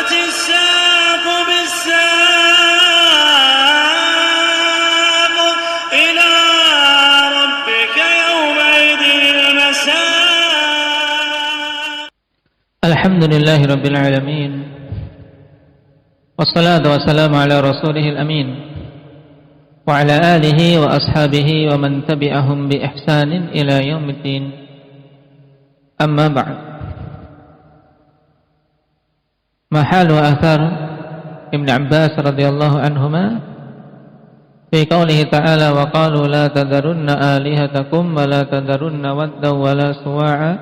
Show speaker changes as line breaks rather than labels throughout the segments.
والتفت الساق بالساق إلى ربك يومئذ المساق.
الحمد لله رب العالمين والصلاة والسلام على رسوله الأمين وعلى آله وأصحابه ومن تبعهم بإحسان إلى يوم الدين. أما بعد، ما حال آثار ابن عباس رضي الله عنهما في قوله تعالى وقالوا لا تذرن آلهتكم ولا تذرن ودا ولا سواعا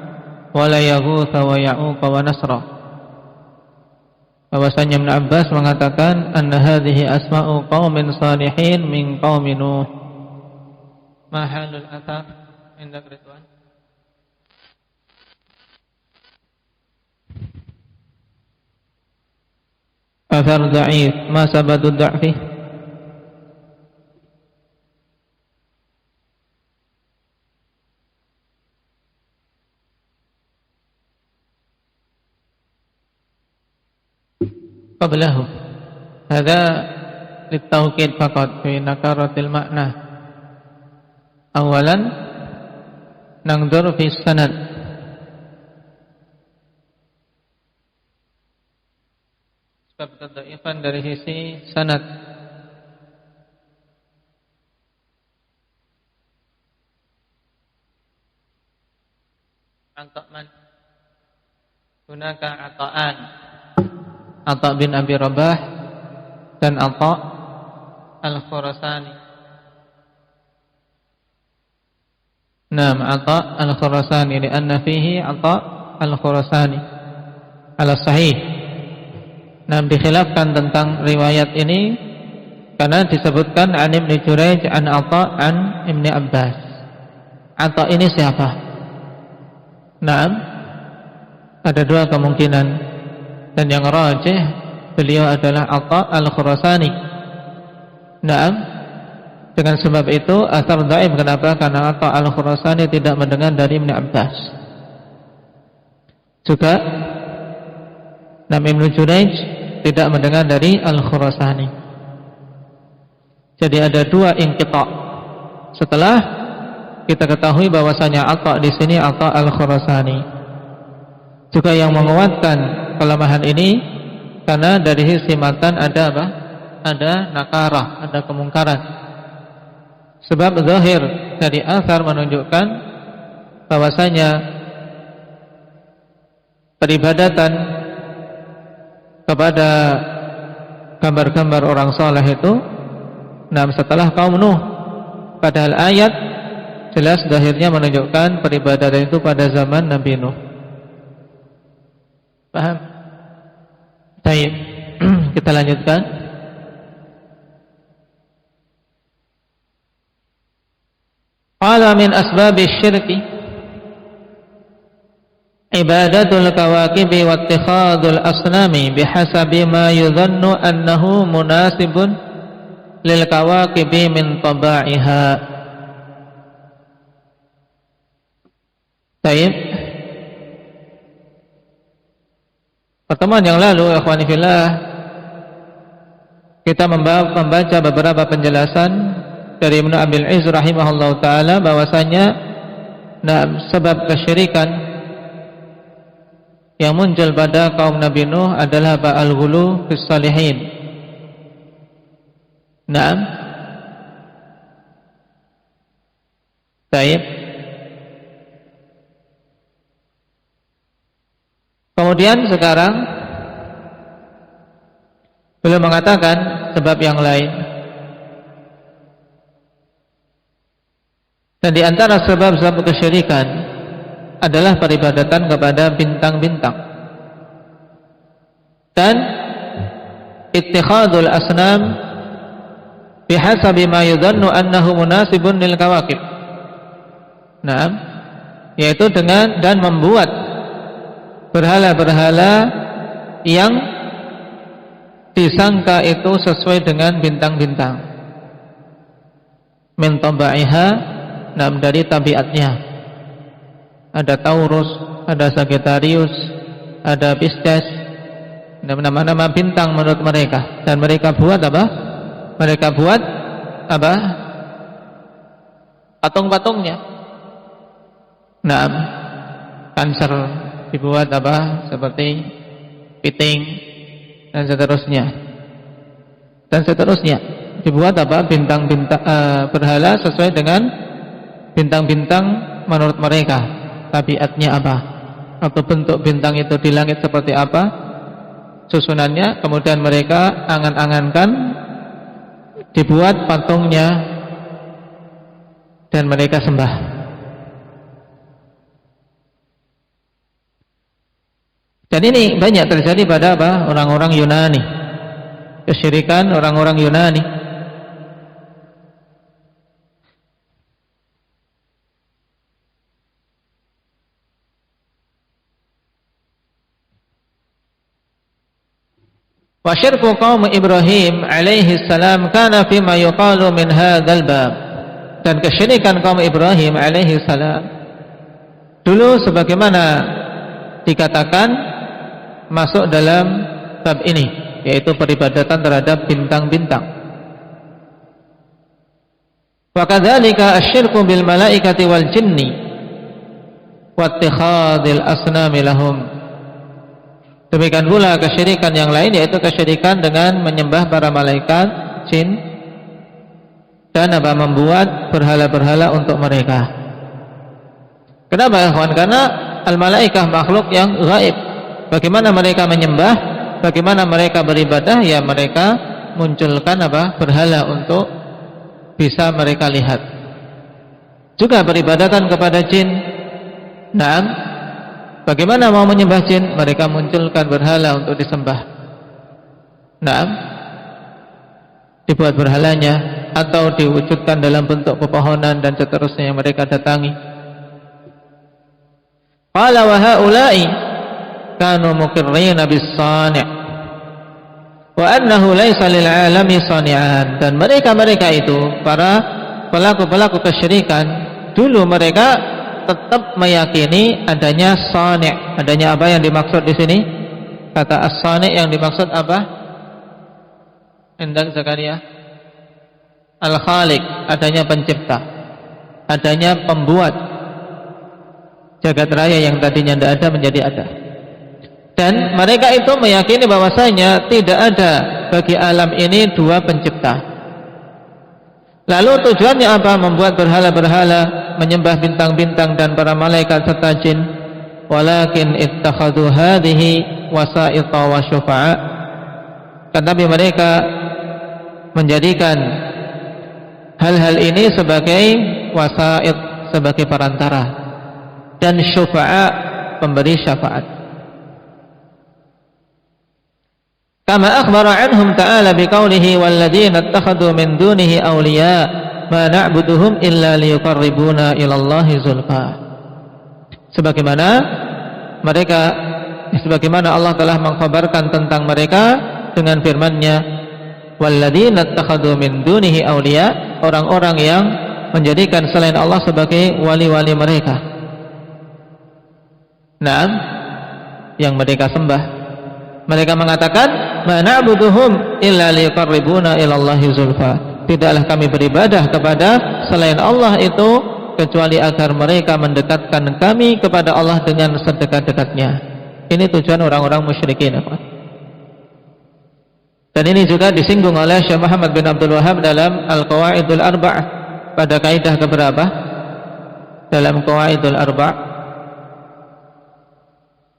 ولا يغوث ويعوق ونسرا. Bahwasanya Ibn Abbas mengatakan anna hadhihi asma'u qaumin salihin min qaumi Nuh. Ma halul athar indak Ridwan? Athar da'if, ma sabatu da'fi? قبله هذا للتوكيد فقط في نكرة المعنى. أولا ننظر في السند. Sebab kedhaifan dari sisi sanad. Antaman hunaka ata'an, Atha bin Abi Rabah dan Atha Al-Khurasani. Naam, Atha Al-Khurasani lianna fihi Atha Al-Khurasani ala sahih. Naam, dikhilafkan tentang riwayat ini karena disebutkan an Ibn Jurayj an Atha an Ibn Abbas. Atha ini siapa? Naam, ada dua kemungkinan. Dan yang rajih beliau adalah Atha Al-Khurasani. Naam. Dengan sebab itu athar dhaif. Kenapa? Karena Atha Al-Khurasani tidak mendengar dari Ibn Abbas. Juga Ibn Jurayj tidak mendengar dari Al-Khurasani. Jadi ada dua inqita'. Setelah kita ketahui bahwasanya Atha di sini Atha Al-Khurasani. Juga yang menguatkan kelemahan ini karena dari sisi matan ada apa? Ada nakarah, ada kemungkaran. Sebab zahir dari athar menunjukkan bahwasanya peribadatan kepada gambar-gambar orang saleh itu setelah kaum Nuh. Padahal ayat jelas zahirnya menunjukkan peribadatan itu pada zaman Nabi Nuh. Paham? Baik, kita lanjutkan. Qala min asbabi syirki ibadatul kawakibi wa ittikhadul asnami bihasabi ma yudhannu annahu munasibun lil kawakibi min taba'iha. Baik. Pertemuan yang lalu, ikhwani fillah, kita membaca beberapa penjelasan dari Ibnu Abil Izz rahimahullah ta'ala bahwasanya sebab kesyirikan yang muncul pada kaum Nabi Nuh adalah al-ghulu fis salihin. Naam. Baik. Kemudian sekarang beliau mengatakan sebab yang lain. Dan di antara sebab-sebab kesyirikan adalah peribadatan kepada bintang-bintang dan ittikhadul asnam bihasabi ma yudhannu annahu munasibun lil kawakib. Naam, yaitu dengan dan membuat berhala-berhala yang disangka itu sesuai dengan bintang-bintang. Min taba'iha, dari tabiatnya. Ada Taurus, ada Sagittarius, ada Pisces, nama-nama bintang menurut mereka, dan mereka buat apa? Mereka buat apa? Patung-patungnya. Nah, Cancer dibuat apa? Seperti piting dan seterusnya. Dan seterusnya. Dibuat apa? Bintang-bintang berhala sesuai dengan bintang-bintang menurut mereka. Tabiatnya apa? Atau bentuk bintang itu di langit seperti apa? Susunannya, kemudian mereka angan-angankan, dibuat patungnya dan mereka sembah. Dan ini banyak terjadi pada apa? Orang-orang Yunani. Kesyirikan orang-orang Yunani. Wa syirku qaum Ibrahim alaihi salam kana fima yuqalu min hadzal bab. Dan kesyirikan kaum Ibrahim alaihi salam dulu sebagaimana dikatakan masuk dalam bab ini, yaitu peribadatan terhadap bintang-bintang. Wa kadzalika asyirku bil malaikati wal jinni wa ittikhadil asnami lahum. Demikian pula kesyirikan yang lain, yaitu kesyirikan dengan menyembah para malaikat, jin, dan apa? Membuat berhala-berhala untuk mereka. Kenapa, kawan? Karena al-malaikah makhluk yang gaib. Bagaimana mereka menyembah? Bagaimana mereka beribadah? Ya, mereka munculkan apa? Berhala untuk bisa mereka lihat. Juga beribadatan kepada jin. Nah, bagaimana mau menyembah jin? Mereka munculkan berhala untuk disembah. Nah, dibuat berhalanya atau diwujudkan dalam bentuk pepohonan dan seterusnya yang mereka datangi. Qala wa haula'i kanu muqirrina bis-sani' wa annahu laysa lil 'alami sani'an. Dan mereka-mereka itu, para pelaku-pelaku kesyirikan dulu, mereka tetap meyakini adanya sani'. Adanya apa yang dimaksud di sini? Kata as-sani' yang dimaksud apa? Endang Zakaria. Al-Khaliq, adanya pencipta, adanya pembuat jagat raya yang tadinya tidak ada menjadi ada. Dan mereka itu meyakini bahwasanya tidak ada bagi alam ini dua pencipta. Lalu tujuannya apa? Membuat berhala-berhala, menyembah bintang-bintang dan para malaikat serta jin. Walakin ittakhadhu hadhihi wasa'ita wa syufa'a. Tetapi mereka menjadikan hal-hal ini sebagai wasa'id, sebagai perantara, dan syufa'a, pemberi syafaat. Kama akhbara anhum ta'ala biqaulihi walladzina ittakhadhu min dunihi awliya ma na'buduhum illa liyuqarribuna ila Allahi zulfa. Sebagaimana Allah telah mengkhabarkan tentang mereka dengan firman-Nya, walladzina ittakhadhu min dunihi awliya, orang-orang yang menjadikan selain Allah sebagai wali-wali mereka. Nah, yang mereka sembah. Mereka mengatakan, ma na'buduhum illa liqarribuna ila Allahi zulfa. Tidaklah kami beribadah kepada selain Allah itu kecuali agar mereka mendekatkan kami kepada Allah dengan sedekat-dekatnya. Ini tujuan orang-orang musyrikin. Dan ini juga disinggung oleh Syekh Muhammad bin Abdul Wahhab dalam Al-Qawaidul Arba'ah pada kaidah keberapa? Dalam Qawaidul Arba'ah.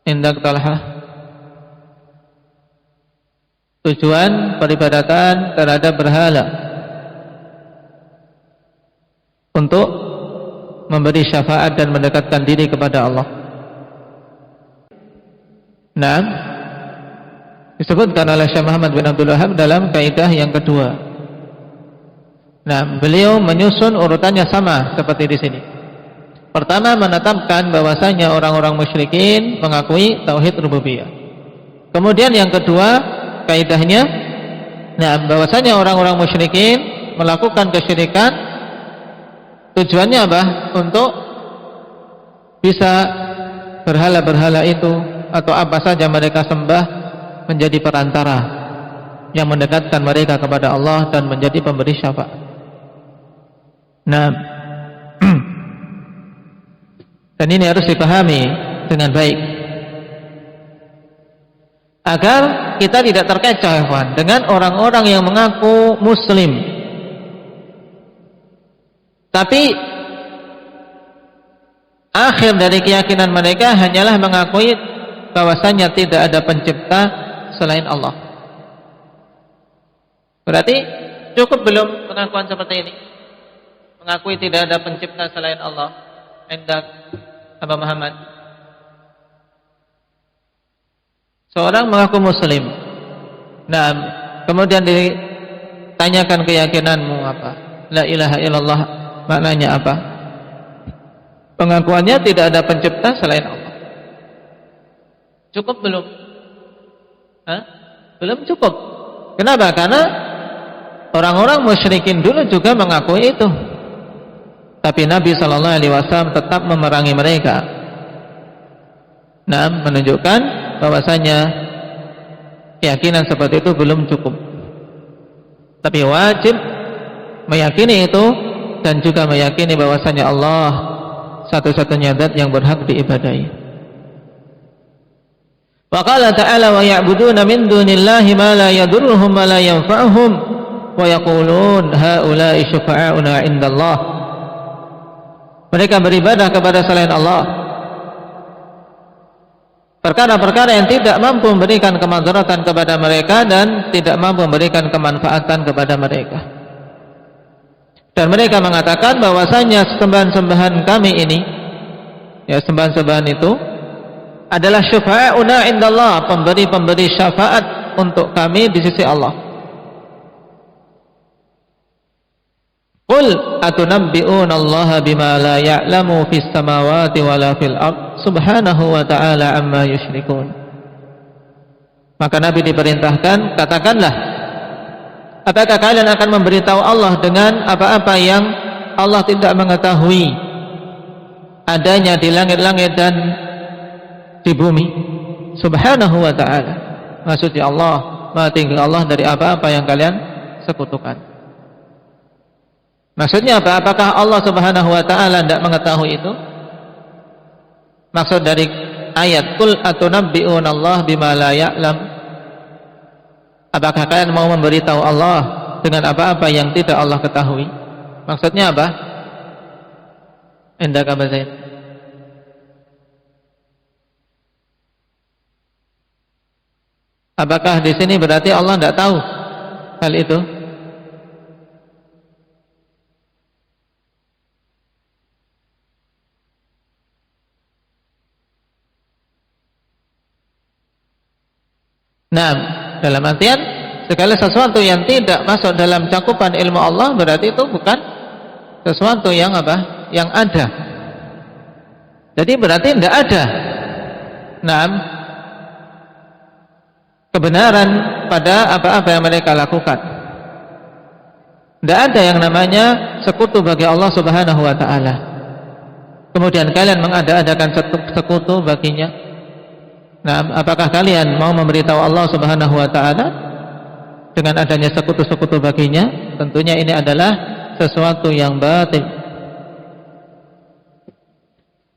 Indak Talha. Tujuan peribadatan terhadap berhala untuk memberi syafaat dan mendekatkan diri kepada Allah. Nah, disebutkan oleh Syekh Muhammad bin Abdul Wahhab dalam kaidah yang kedua. Nah, beliau menyusun urutannya sama seperti di sini. Pertama, menetapkan bahwasanya orang-orang musyrikin mengakui tauhid rububiyah. Kemudian yang kedua, kaidahnya, nah, bahwasanya orang-orang musyrikin melakukan kesyirikan tujuannya apa? Untuk bisa berhala-berhala itu atau apa saja mereka sembah menjadi perantara yang mendekatkan mereka kepada Allah dan menjadi pemberi syafaat. Nah, dan ini harus dipahami dengan baik agar kita tidak terkecoh dengan orang-orang yang mengaku muslim tapi akhir dari keyakinan mereka hanyalah mengakui bahwasanya tidak ada pencipta selain Allah. Berarti cukup belum pengakuan seperti ini? Mengakui tidak ada pencipta selain Allah. Hendak Abu Muhammad, seorang mengaku muslim. Nah, kemudian ditanyakan keyakinanmu apa? La ilaha illallah maknanya apa? Pengakuannya tidak ada pencipta selain Allah. Cukup belum? Belum cukup. Kenapa? Karena orang-orang musyrikin dulu juga mengakui itu. Tapi Nabi SAW tetap memerangi mereka. Nah, menunjukkan bahwasanya keyakinan seperti itu belum cukup. Tapi wajib meyakini itu dan juga meyakini bahwasanya Allah satu-satunya zat yang berhak diibadahi. Wa qala ta'ala wa ya'buduna min dunillahi ma la yadurruhum wa la yanfa'uhum wa yaqulun haula'i syufa'auna 'indallah. Mereka beribadah kepada selain Allah perkara-perkara yang tidak mampu memberikan kemadaratan kepada mereka dan tidak mampu memberikan kemanfaatan kepada mereka. Dan mereka mengatakan bahwasanya sembahan-sembahan kami ini, ya sembahan-sembahan itu adalah syufa'auna indallah, pemberi-pemberi syafaat untuk kami di sisi Allah. Qul atunabbi'una Allah bima la ya'lamu fis samawati wala fil ard subhanahu wa ta'ala amma yusyrikun. Maka Nabi diperintahkan, katakanlah, apakah kalian akan memberitahu Allah dengan apa-apa yang Allah tidak mengetahui adanya di langit-langit dan di bumi? Subhanahu wa ta'ala, maksudnya Allah Maha tinggi Allah dari apa-apa yang kalian sekutukan. Maksudnya apa? Apakah Allah Subhanahu wa ta'ala tidak mengetahui itu? Maksud dari ayat Qul atunabbi'una Allah bima la ya'lam, apakah kalian mau memberitahu Allah dengan apa-apa yang tidak Allah ketahui? Maksudnya apa? Indah Kak Zaid. Apakah di sini berarti Allah tidak tahu hal itu? Nah, dalam artian segala sesuatu yang tidak masuk dalam cakupan ilmu Allah berarti itu bukan sesuatu yang apa? Yang ada. Jadi berarti tidak ada. Nah, kebenaran pada apa-apa yang mereka lakukan. Tidak ada yang namanya sekutu bagi Allah Subhanahu wa ta'ala. Kemudian kalian mengada-adakan sekutu baginya. Nah, apakah kalian mau memberitahu Allah Subhanahu wa ta'ala dengan adanya sekutu-sekutu baginya? Tentunya ini adalah sesuatu yang batil.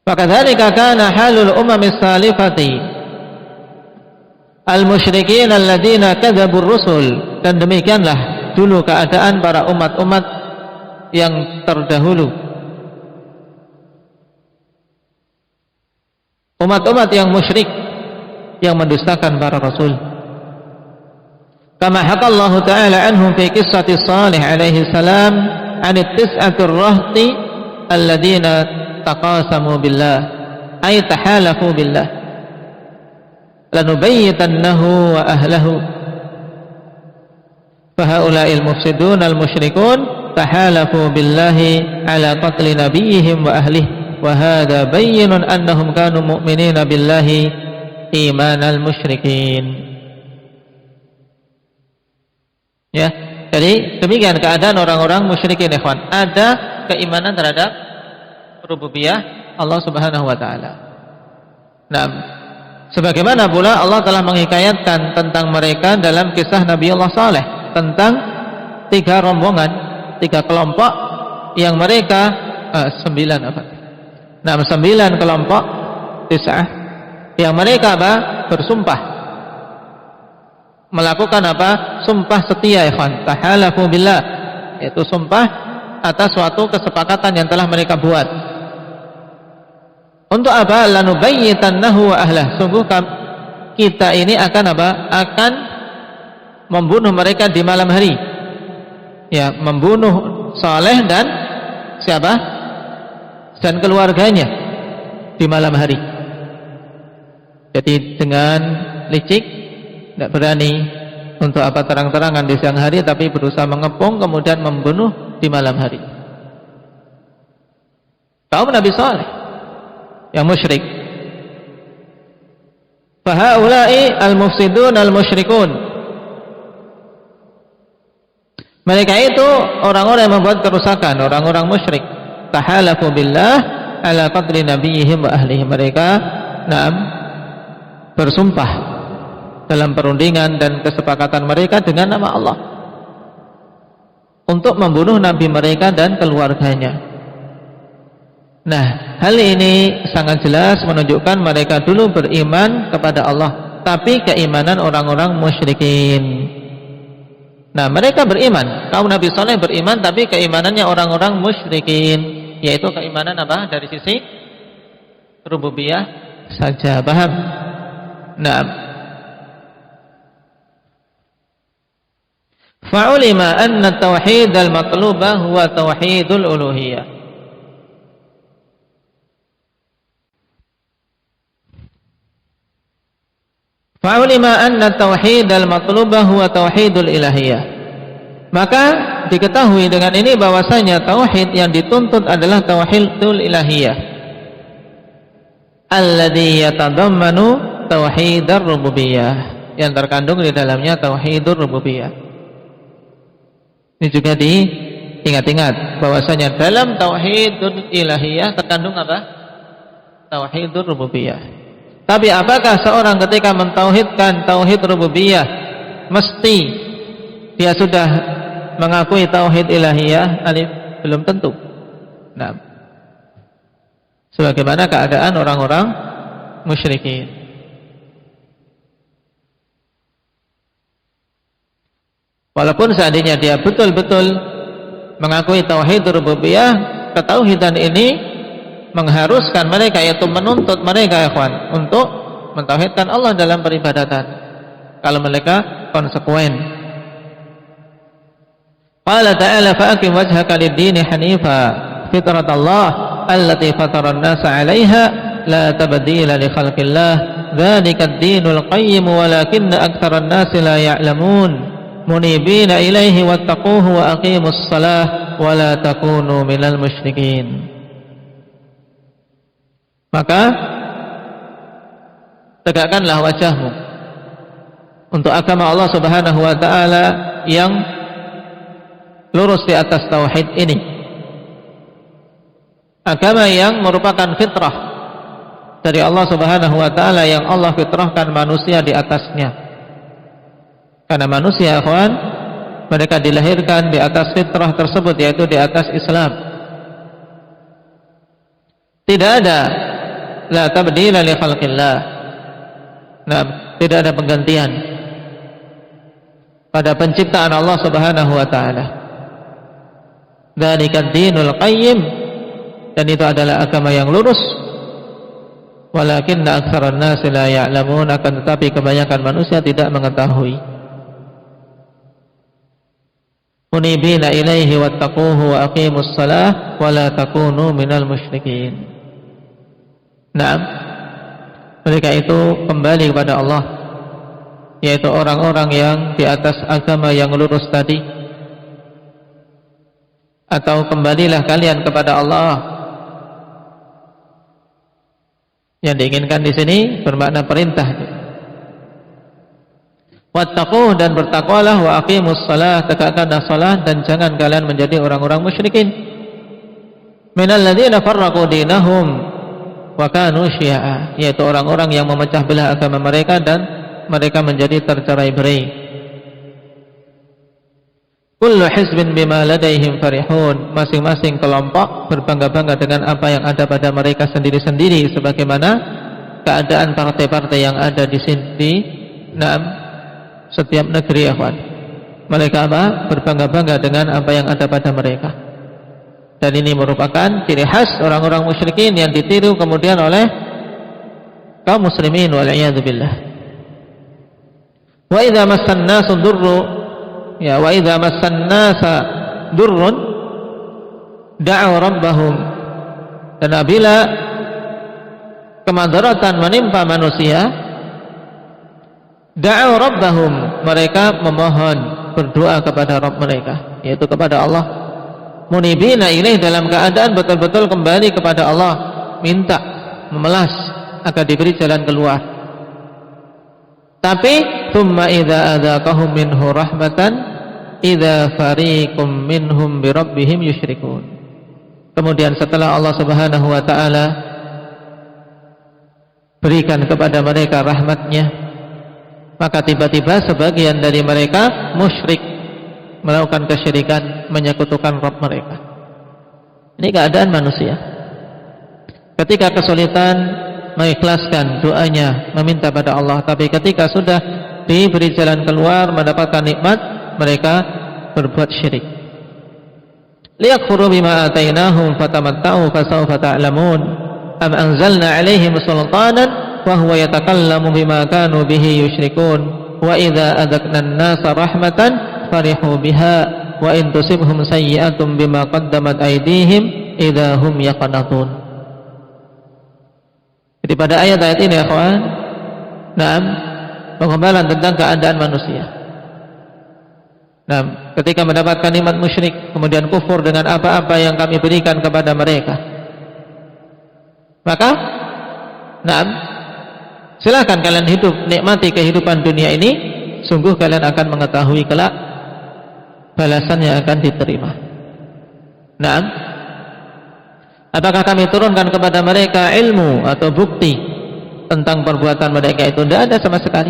Fakadzalika kana halul umamis salifati al-musyrikin alladziina kadzabur rusul. Dan demikianlah dulu keadaan para umat-umat yang terdahulu, umat-umat yang musyrik, yang mendustakan para rasul. Kama hakallahu ta'ala anhum fi qissati Salih alaihi salam an at-tis'atir rahti alladziina taqasamu billah ay tahalafu billah lanubayyitannahu wa ahlahu fahaula'il mufsidun al-musyrikun tahalafu billahi ala qatli nabiyyihim wa ahlihi wa hadha bayyinun annahum kanu mu'minina billahi imanal musyrikin. Ya, jadi demikian keadaan orang-orang musyrikin, ikhwan. Ada keimanan terhadap rububiyah Allah Subhanahu wa ta'ala. Nah, Sebagaimana pula Allah telah menghikayatkan tentang mereka dalam kisah Nabi Allah Saleh tentang 3 rombongan, 3 kelompok yang mereka 9 kelompok 9 yang mereka bersumpah melakukan sumpah setia, ikhwan, tahalafu billah, yaitu sumpah atas suatu kesepakatan yang telah mereka buat. Untuk apa? Lanubayyitannahu wa ahlah. Sungguh kita ini akan akan membunuh mereka di malam hari. Ya, membunuh Saleh dan siapa? Dan keluarganya di malam hari. Jadi dengan licik, tidak berani untuk terang-terangan di siang hari, tapi berusaha mengepung kemudian membunuh di malam hari. Kaum Nabi Saleh yang musyrik. Fahaulai al-mufsidun al-musyrikun. Mereka itu orang-orang yang membuat kerusakan, orang-orang musyrik. Tahalafu billah ala qadri nabiyihim wa ahlihi. Mereka bersumpah dalam perundingan dan kesepakatan mereka dengan nama Allah untuk membunuh nabi mereka dan keluarganya. Nah, hal ini sangat jelas menunjukkan mereka dulu beriman kepada Allah, tapi keimanan orang-orang musyrikin. Nah, mereka beriman, kaum Nabi Saleh beriman, tapi keimanannya orang-orang musyrikin, yaitu keimanan dari sisi rububiyah saja. Paham? Nah, fa'ulima anna tauhid al-matluba huwa tauhidul uluhiyah. Fa'ulima anna tauhid al-matlubah huwa tauhidul ilahiyah. Maka diketahui dengan ini bahwasanya tauhid yang dituntut adalah tauhidul ilahiyah, alladzi yatadammanu tauhidar rububiyah, yang terkandung di dalamnya tauhidur rububiyah. Ini juga diingat-ingat bahwasanya dalam tauhidul ilahiyah terkandung tauhidur rububiyah. Tapi apakah seorang ketika mentauhidkan tauhid rububiyah mesti dia sudah mengakui tauhid ilahiyah? Belum tentu. Nah, sebagaimana keadaan orang-orang musyrikin. Walaupun seandainya dia betul-betul mengakui tauhid rububiyah, ketauhidan ini mengharuskan mereka, yaitu menuntut mereka, ikhwan, untuk mentauhidkan Allah dalam peribadatan kalau mereka konsekuen. Qala ta'ala fa'akim wajhaka lid-dini hanifa fitratallah allati fatara an-nasa 'alaiha la tabdila li khalqillah dzalika ad-dinul qayyim walakinna aktsaran nasi la ya'lamun munibina ilaihi wattaquhu wa aqimus shalah wa la takunu minal musyrikin. Maka tegakkanlah wajahmu untuk agama Allah Subhanahu wa taala yang lurus di atas tauhid ini. Agama yang merupakan fitrah dari Allah Subhanahu wa taala, yang Allah fitrahkan manusia di atasnya. Karena manusia, ikhwan, mereka dilahirkan di atas fitrah tersebut, yaitu di atas Islam. Tidak ada la tabdila li khalqillah. Nah, tidak ada penggantian pada penciptaan Allah Subhanahu wa taala. Dzalika ad-dinul qayyim, dan itu adalah agama yang lurus. Walakinna aktsaran nasi la ya'lamun, akan tetapi kebanyakan manusia tidak mengetahui. Munibina ilaihi wattaquhu wa aqimus shalah wa la takunu minal musyrikin. Nah, mereka itu kembali kepada Allah, yaitu orang-orang yang di atas agama yang lurus tadi. Atau kembalilah kalian kepada Allah. Yang diinginkan di sini bermakna perintah. Wattaqu, dan bertakwalah, wa aqimus shalah, tegakkanlah salat, dan jangan kalian menjadi orang-orang musyrikin. Minal ladzina farraqu dinahum, wa kanu syi'a, yaitu orang-orang yang memecah belah agama mereka dan mereka menjadi tercerai-berai. Kullu hizbin bima ladaihim farihun, masing-masing kelompok berbangga-bangga dengan apa yang ada pada mereka sendiri-sendiri, sebagaimana keadaan partai-partai yang ada di sini, setiap negeri, akhwan. Mereka apa? Berbangga-bangga dengan apa yang ada pada mereka. Dan ini merupakan ciri khas orang-orang musyrikin yang ditiru kemudian oleh kaum muslimin wal-'iyadzu billah. Wa idza massan nasu durru, ya, wa idza massan nasa durrun da'u rabbahum, dan apabila kemandaratan menimpa manusia, da'u rabbahum, mereka memohon, berdoa kepada Rabb mereka, yaitu kepada Allah, munibina ilaih, dalam keadaan betul-betul kembali kepada Allah, minta, memelas agar diberi jalan keluar. Tapi thumma idza adzaqahum minhu rahmatan idza fariqum minhum bi rabbihim yusyrikun. Kemudian setelah Allah Subhanahu wa taala berikan kepada mereka rahmatnya, maka tiba-tiba sebagian dari mereka musyrik, melakukan kesyirikan, menyekutukan Rabb mereka. Ini keadaan manusia. Ketika kesulitan, mengikhlaskan doanya, meminta pada Allah, tapi ketika sudah diberi jalan keluar, mendapatkan nikmat, mereka berbuat syirik. Liyakfuru bima atainahum fatamatta'u fasawfa ta'lamun am anzalna 'alaihim sultanan wa huwa yatakallamu bima kanu bihi yusyrikun wa idza adzaqna an-nasa rahmatan farihu biha wa in tusibhum sayyi'atun bima qaddamat aydihim idza hum yaqnatun. Jadi pada ayat-ayat ini, akhwan, penggambaran tentang keadaan manusia. Ketika mendapatkan nikmat musyrik, kemudian kufur dengan apa-apa yang kami berikan kepada mereka, maka silakan kalian hidup, nikmati kehidupan dunia ini, sungguh kalian akan mengetahui kelak balasannya akan diterima. Apakah kami turunkan kepada mereka ilmu atau bukti tentang perbuatan mereka itu? Tidak ada sama sekali.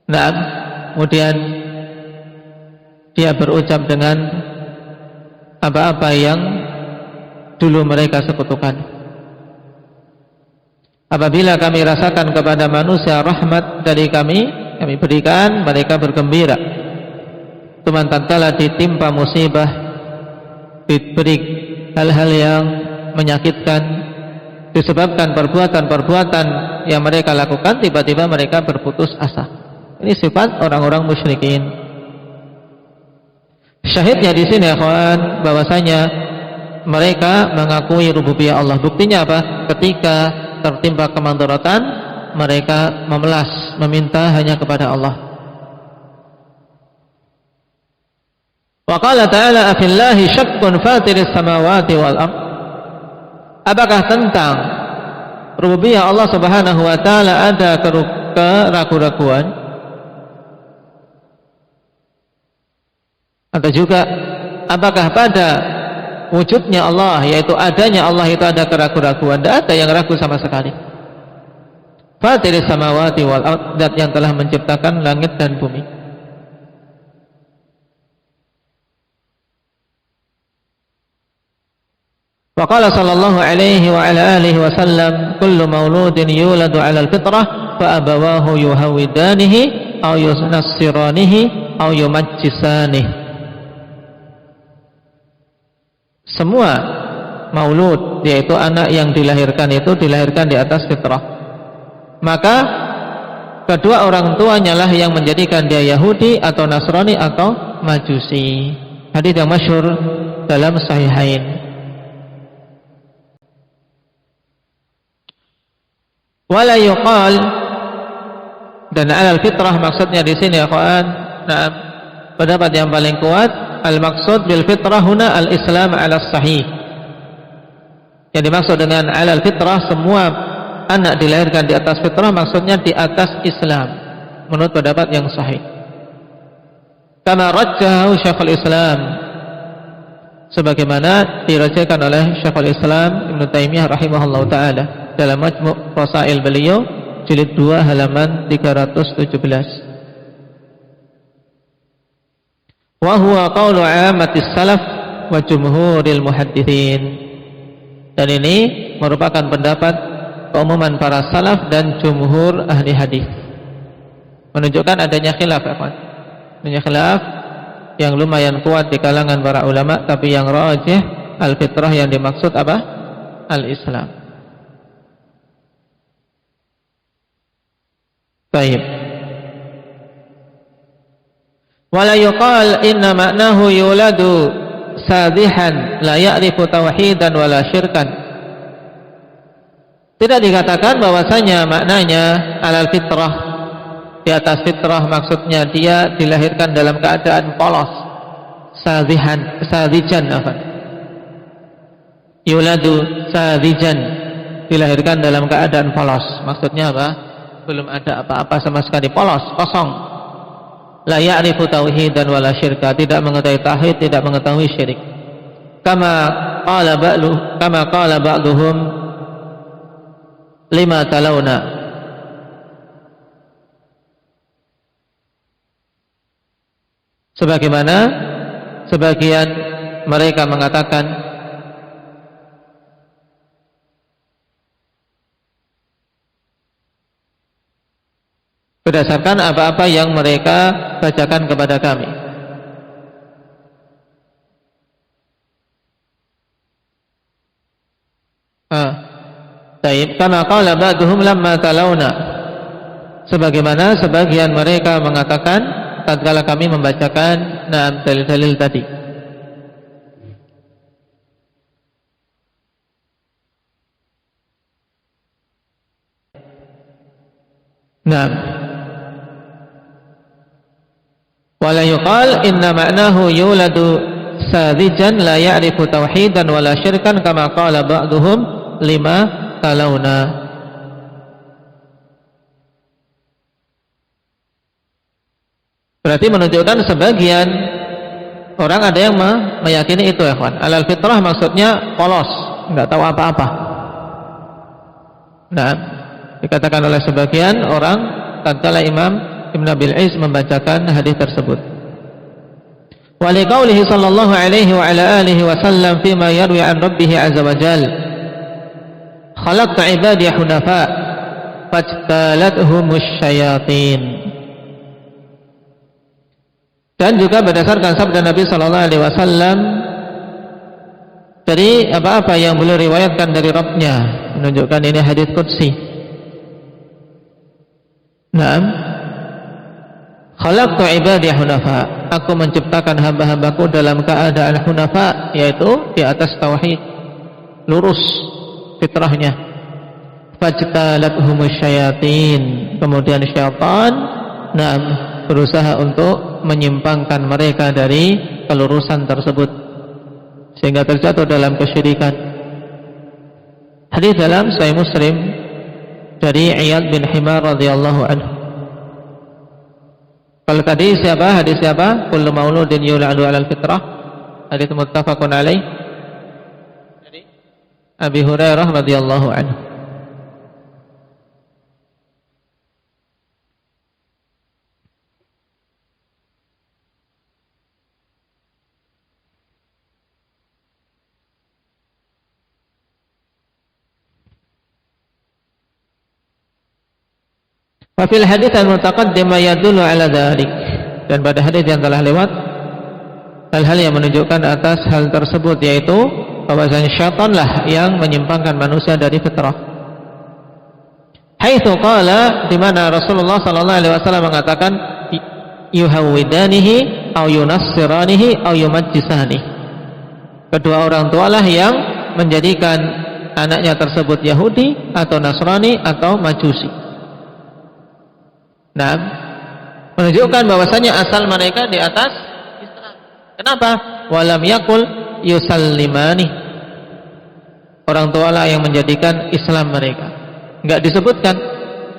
Kemudian dia berucap dengan apa-apa yang dulu mereka sekutukan. Apabila kami rasakan kepada manusia rahmat dari kami berikan, mereka bergembira. Cuman tatkala ditimpa musibah, diberi hal-hal yang menyakitkan disebabkan perbuatan-perbuatan yang mereka lakukan, tiba-tiba mereka berputus asa. Ini sifat orang-orang musyrikin. Syahidnya di sini, akhwan, bahwasanya mereka mengakui rububiyah Allah. Buktinya apa? Ketika tertimpa kemandaratan, mereka memelas, meminta hanya kepada Allah. Wa qala ta'ala afillahi syakkun fatiris samawati wal ardh. Apakah tentang rububiyah Allah Subhanahu wa taala ada keraguan-raguan? Atau juga apakah pada wujudnya Allah, yaitu adanya Allah, itu ada keraguan-raguan? Tidak ada yang ragu sama sekali. Fatiris samawati wal ardh, zat yang telah menciptakan langit dan bumi. Wa qala sallallahu alaihi wa ala alihi wa sallam kullu mauludin yuladu ala al-fitrah fa abawahu yuhawidanihi aw yunassiranihi aw yumajjisanihi. Semua maulud, yaitu anak yang dilahirkan, itu dilahirkan di atas fitrah, maka kedua orang tuanya lah yang menjadikan dia Yahudi atau Nasrani atau Majusi. Hadits yang masyhur dalam Sahihain. Wala yuqal, dan alal fitrah maksudnya di sini, akhwan, pendapat yang paling kuat, al maksud bil fitrah huna al Islam ala sahih. Yang dimaksud dengan alal fitrah, semua anak dilahirkan di atas fitrah, maksudnya di atas Islam menurut pendapat yang sahih. Kama rajjahu Syekhul Islam sebagaimana dirajakan oleh Syekhul Islam Ibnu Taimiyah rahimahullahu taala dalam Majmu' Rasail beliau jilid 2 halaman 317. Wa huwa qaulu 'ammatis salaf wa jumhuril muhadditsin. Dan ini merupakan pendapat keumuman para salaf dan jumhur ahli hadis. Menunjukkan adanya khilaf, adanya khilaf yang lumayan kuat di kalangan para ulama, tapi yang rajih al-fitrah yang dimaksud apa? Al-Islam. Baik. Wala yuqal inna ma'nahu yuladu sadihan la ya'rifu tauhidan wala syirkan. Tidak dikatakan bahwasanya maknanya alal fitrah, di atas fitrah, maksudnya dia dilahirkan dalam keadaan polos, sadijan apa? Yuladu sadijan, dilahirkan dalam keadaan polos. Maksudnya apa? Belum ada apa-apa sama sekali, polos, kosong. La ya'rifu tauhidan wala syirka, tidak mengetahui tauhid, tidak mengetahui syirik. Kama qala ba'duhum lima talawna, sebagaimana sebagian mereka mengatakan berdasarkan apa-apa yang mereka bacakan kepada kami. Baik, kama qala ba'duhum lamma talawna, sebagaimana sebagian mereka mengatakan tatkala kami membacakan dalil-dalil tadi. Wala yuqal inna ma'nahu yuladu sadijan la ya'rifu tauhidan wala syirkan kama qala ba'duhum lima talawna. Berarti menunjukkan sebagian orang ada yang meyakini itu, ya kawan. Alal fitrah maksudnya polos, enggak tahu apa-apa. Nah, dikatakan oleh sebagian orang tatkala Imam Ibn Abil Iz membacakan hadis tersebut. Wa liqaulihi sallallahu alaihi wa ala alihi wasallam fima yarwi an rabbih azza wa jalla, khalaqtu ibadi hunafa fajtalathum syayatin. Dan juga berdasarkan sabda Nabi sallallahu alaihi wasallam dari apa-apa yang beliau riwayatkan dari Rabb-Nya, menunjukkan ini hadis qudsi. Naam, khalaqtu ibadi hunafa, aku menciptakan hamba-hambaku dalam keadaan hunafa, yaitu di atas tauhid, lurus fitrahnya. Fajtalathum syayatin, kemudian syaitan berusaha untuk menyimpangkan mereka dari kelurusan tersebut sehingga terjatuh dalam kesyirikan. Hadis dalam Sahih Muslim dari Iyad bin Himar radhiyallahu anhu. Kalau tadi siapa? Hadis siapa? Kullu mauludin yuladu 'alal fitrah. Hadis muttafaqun alaih dari Abi Hurairah radhiyallahu anhu. Fafil hadits al-mutaqaddim yadullu ala dzalik, dan pada hadis yang telah lewat hal-hal yang menunjukkan atas hal tersebut, yaitu bahwasanya syaitanlah yang menyimpangkan manusia dari fitrah. Haitsu qala, di mana Rasulullah sallallahu alaihi wasallam mengatakan yuhawwidanihi aw yunassiranihi aw yumajjisanihi. Kedua orang tualah yang menjadikan anaknya tersebut Yahudi atau Nasrani atau Majusi. Nah, menunjukkan bahwasanya asal mereka di atas Islam. Kenapa? Walam yakul yusallimani, orang tua lah yang menjadikan Islam mereka. Enggak disebutkan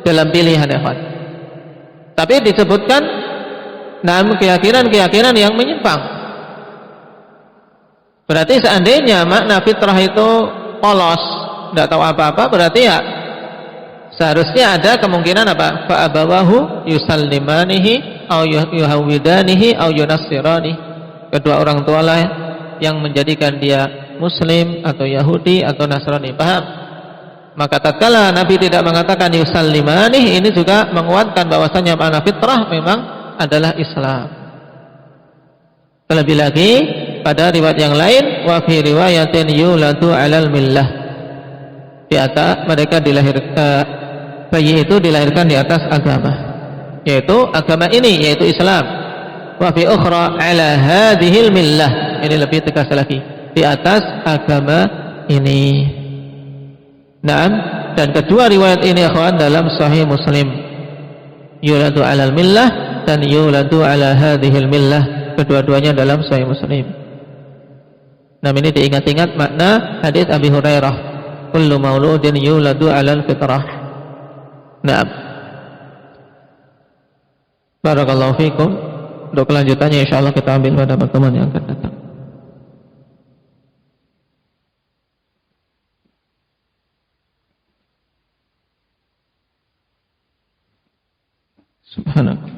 dalam pilihan ikhwan, tapi disebutkan keyakinan-keyakinan yang menyimpang. Berarti seandainya makna fitrah itu polos, tidak tahu apa-apa, berarti ya seharusnya ada kemungkinan apa? Fa abawahu yusallimanihi au yuhawidanihi au yunassirani. Kedua orang tua lah yang menjadikan dia muslim atau Yahudi atau Nasrani. Paham? Maka tatkala Nabi tidak mengatakan yusallimanihi, ini juga menguatkan bahwasanya makna fitrah memang adalah Islam. Terlebih lagi pada riwayat yang lain, wa fi riwayatin yuladu 'alal millah. Di atas mereka dilahirkan, bayi itu dilahirkan di atas agama, yaitu agama ini, yaitu Islam. Wa fi ukhra 'ala hadhil millah. Ini lebih tegas lagi, di atas agama ini. Naam, dan kedua riwayat ini akhwan dalam Sahih Muslim. Yuladu 'alal millah dan yuladu 'ala hadhil millah. Kedua-duanya dalam Sahih Muslim. Nah, ini diingat-ingat makna hadis Abi Hurairah, kullu mauludin yuladu 'alal fitrah. Nah, barakallahu fikum. Untuk kelanjutannya insyaallah kita ambil pada pertemuan yang akan datang. Subhanallah.